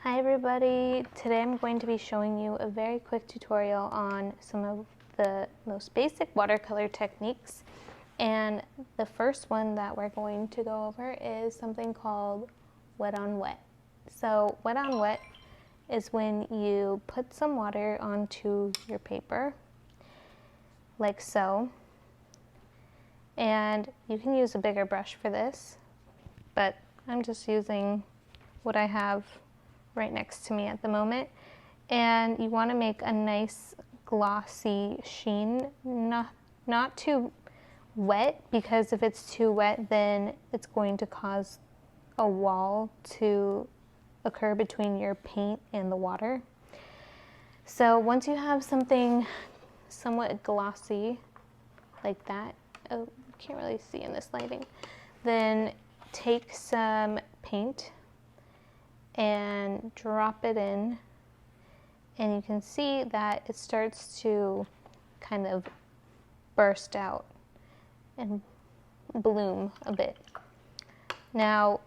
Hi everybody, today I'm going to be showing you a very quick tutorial on some of the most basic watercolor techniques, and the first one that we're going to go over is something called wet on wet. So wet on wet is when you put some water onto your paper like so, and you can use a bigger brush for this, but I'm just using what I have right next to me at the moment. And you want to make a nice glossy sheen, not too wet, because if it's too wet then it's going to cause a wall to occur between your paint and the water. So once you have something somewhat glossy like that, oh, you can't really see in this lighting, then take some paint and drop it in, and you can see that it starts to kind of burst out and bloom a bit. Now,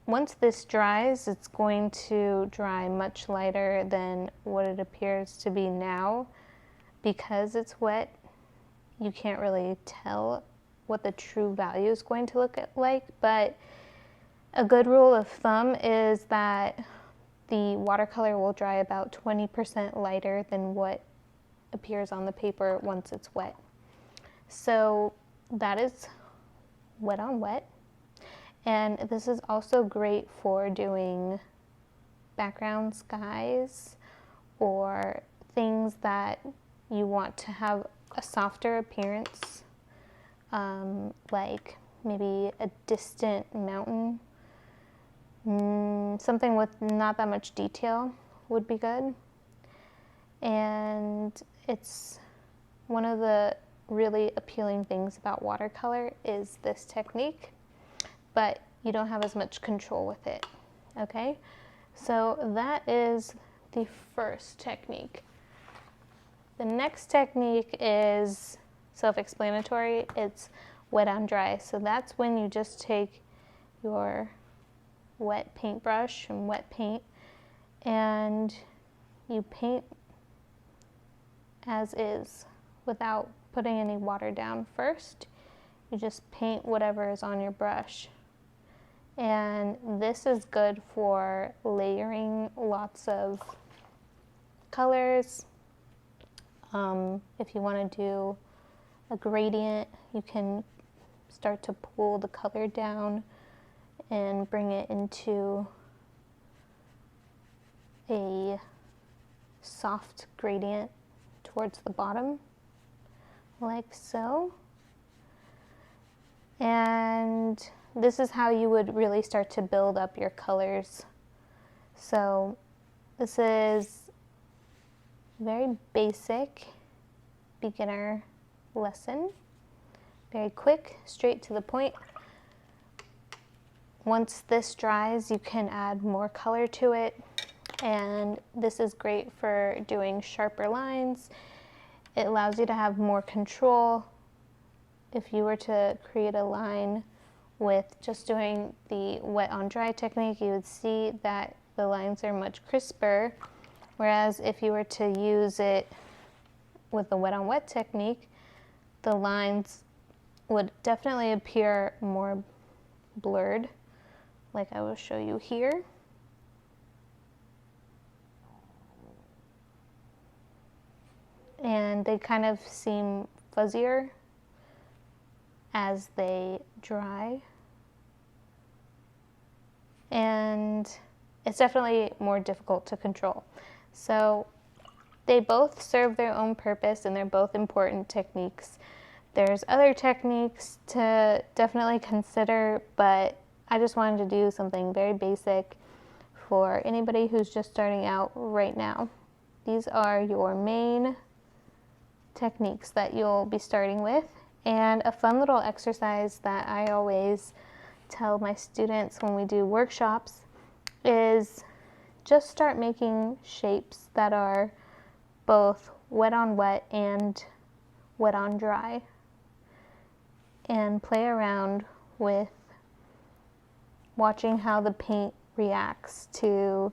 once this dries, it's going to dry much lighter than what it appears to be now. Because it's wet, you can't really tell what the true value is going to look like, but a good rule of thumb is that the watercolor will dry about 20% lighter than what appears on the paper once it's wet. So that is wet on wet. And this is also great for doing background skies or things that you want to have a softer appearance, like maybe a distant mountain. Something with not that much detail would be good. And it's one of the really appealing things about watercolor is this technique, but you don't have as much control with it. Okay, so that is the first technique. The next technique is self-explanatory. It's wet on dry. So that's when you just take your wet paintbrush and wet paint and you paint as is without putting any water down first. You just paint whatever is on your brush, and this is good for layering lots of colors. If you want to do a gradient, you can start to pull the color down and bring it into a soft gradient towards the bottom, like so. And this is how you would really start to build up your colors. So this is very basic beginner lesson, very quick, straight to the point. Once this dries, you can add more color to it, and this is great for doing sharper lines. It allows you to have more control. If you were to create a line with just doing the wet on dry technique, you would see that the lines are much crisper, whereas if you were to use it with the wet on wet technique, the lines would definitely appear more blurred, like I will show you here. And they kind of seem fuzzier as they dry. And it's definitely more difficult to control. So they both serve their own purpose and they're both important techniques. There's other techniques to definitely consider, but I just wanted to do something very basic for anybody who's just starting out right now. These are your main techniques that you'll be starting with. And a fun little exercise that I always tell my students when we do workshops is just start making shapes that are both wet on wet and wet on dry, and play around with watching how the paint reacts to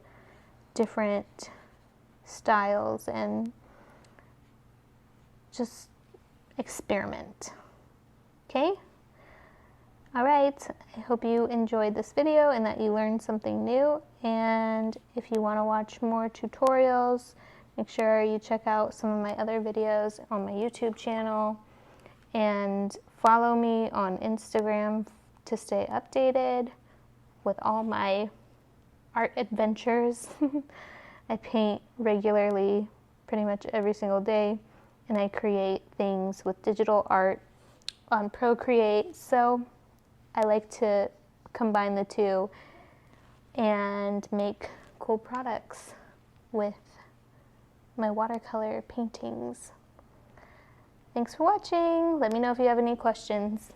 different styles and just experiment. Okay? All right, I hope you enjoyed this video and that you learned something new. And if you want to watch more tutorials, make sure you check out some of my other videos on my YouTube channel and follow me on Instagram to stay updated with all my art adventures. I paint regularly, pretty much every single day, and I create things with digital art on Procreate. So I like to combine the two and make cool products with my watercolor paintings. Thanks for watching. Let me know if you have any questions.